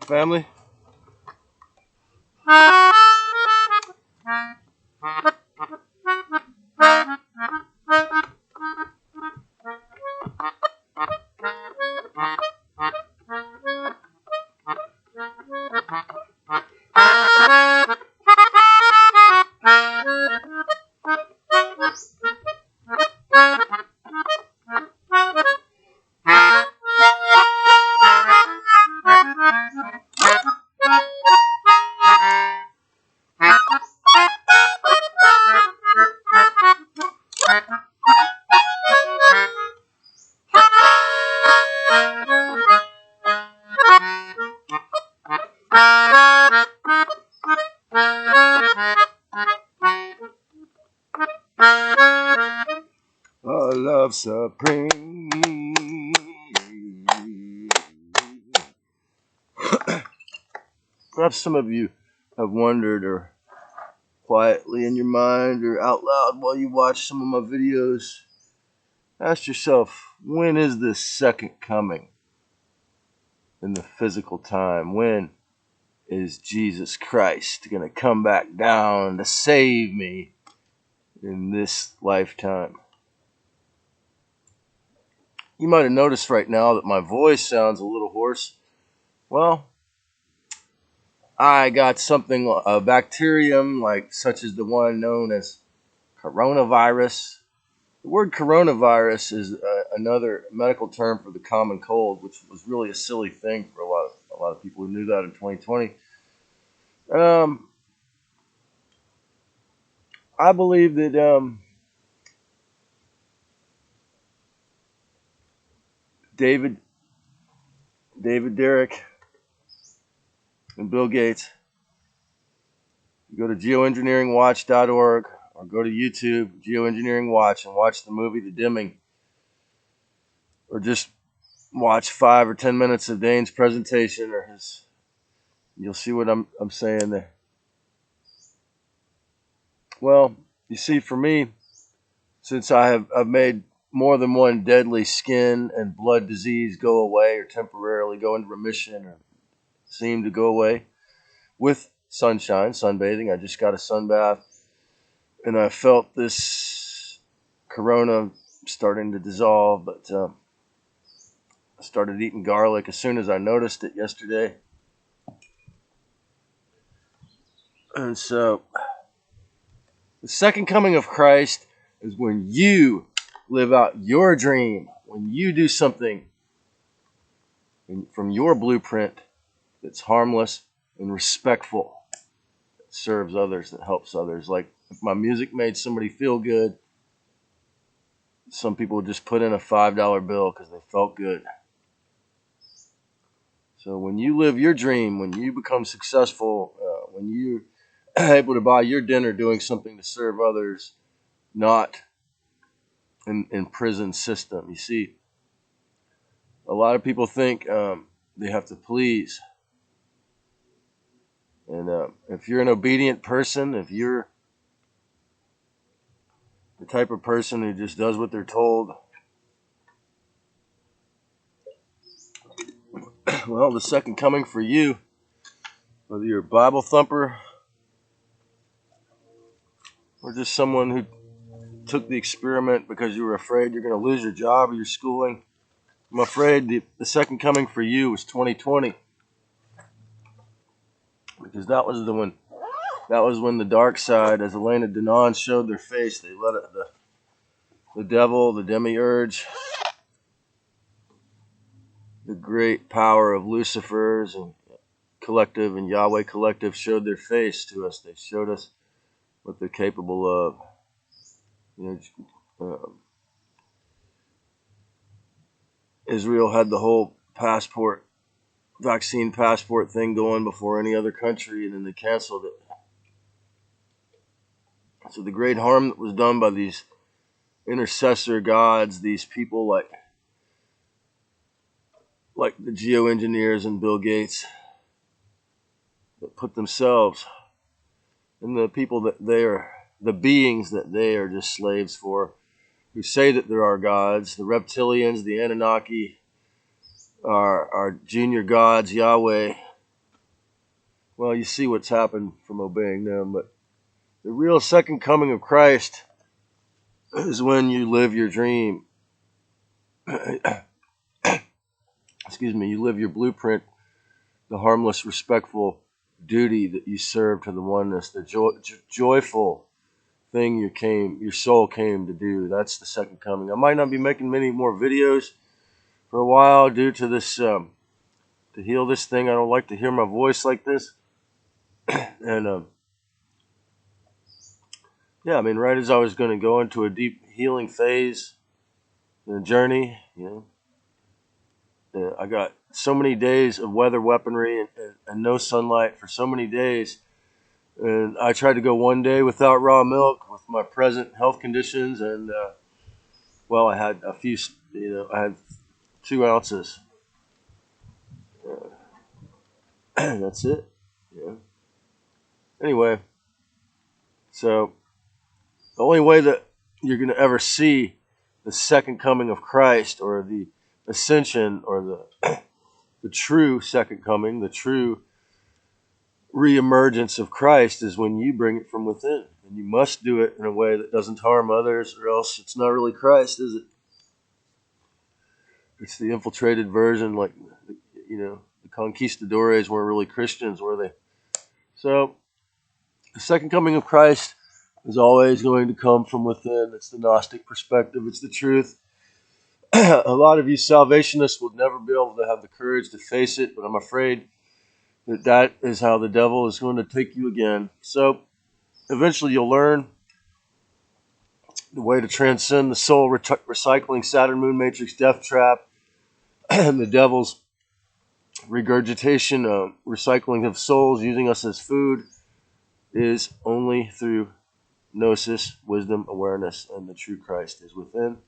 family. Love supreme. Perhaps some of you have wondered, or quietly in your mind or out loud while you watch some of my videos, ask yourself, when is this second coming in the physical time? When is Jesus Christ going to come back down to save me in this lifetime? You might have noticed right now that my voice sounds a little hoarse. Well, I got something, a bacterium such as the one known as coronavirus. The word coronavirus is another medical term for the common cold, which was really a silly thing for a lot of people who knew that in 2020. I believe that David Derrick, and Bill Gates. You go to geoengineeringwatch.org or go to YouTube, Geoengineering Watch, and watch the movie The Dimming. Or just watch 5 or 10 minutes of Dane's presentation, or you'll see what I'm saying there. Well, you see, for me, since I've made more than one deadly skin and blood disease go away or temporarily go into remission or seem to go away with sunbathing. I just got a sun bath, and I felt this corona starting to dissolve, but I started eating garlic as soon as I noticed it yesterday. And so the second coming of Christ is when you live out your dream, when you do something from your blueprint that's harmless and respectful, that serves others, that helps others. Like if my music made somebody feel good, some people would just put in a $5 bill because they felt good. So when you live your dream, when you become successful, when you're able to buy your dinner doing something to serve others, not in prison system. You see, a lot of people think they have to please. And if you're an obedient person, if you're the type of person who just does what they're told, well, the second coming for you, whether you're a Bible thumper or just someone who took the experiment because you were afraid you're going to lose your job or your schooling, I'm afraid the second coming for you was 2020, because that was when the dark side, as Elena Denon showed their face. They let it, the devil, the demiurge, the great power of Lucifer's and collective and Yahweh collective showed their face to us. They showed us what they're capable of. Israel had the whole vaccine passport thing going before any other country, and then they canceled it. So the great harm that was done by these intercessor gods, these people like the geoengineers and Bill Gates, that put themselves and the people that they are, the beings that they are just slaves for, who say that there are gods, the reptilians, the Anunnaki, our junior gods, Yahweh, well, you see what's happened from obeying them. But the real second coming of Christ is when you live your dream. Excuse me, you live your blueprint, the harmless, respectful duty that you serve to the oneness, the joyful thing your soul came to do. That's the second coming. I might not be making many more videos for a while due to this, to heal this thing. I don't like to hear my voice like this. And yeah, I mean, right as I was going to go into a deep healing phase in the journey, I got so many days of weather weaponry and no sunlight for so many days. And I tried to go one day without raw milk with my present health conditions. And, well, I had a few, I had 2 ounces. That's it. Yeah. Anyway, so the only way that you're going to ever see the second coming of Christ, or the ascension, or the true second coming, the true reemergence of Christ, is when you bring it from within. And you must do it in a way that doesn't harm others, or else it's not really Christ, is it? It's the infiltrated version, like, the conquistadores weren't really Christians, were they? So the second coming of Christ is always going to come from within. It's the Gnostic perspective. It's the truth. A lot of you salvationists will never be able to have the courage to face it, but I'm afraid that is how the devil is going to take you again. So eventually you'll learn the way to transcend the soul recycling Saturn Moon Matrix death trap and the devil's regurgitation, recycling of souls, using us as food, is only through gnosis, wisdom, awareness, and the true Christ is within.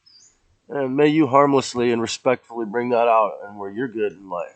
And may you harmlessly and respectfully bring that out, and where you're good in life.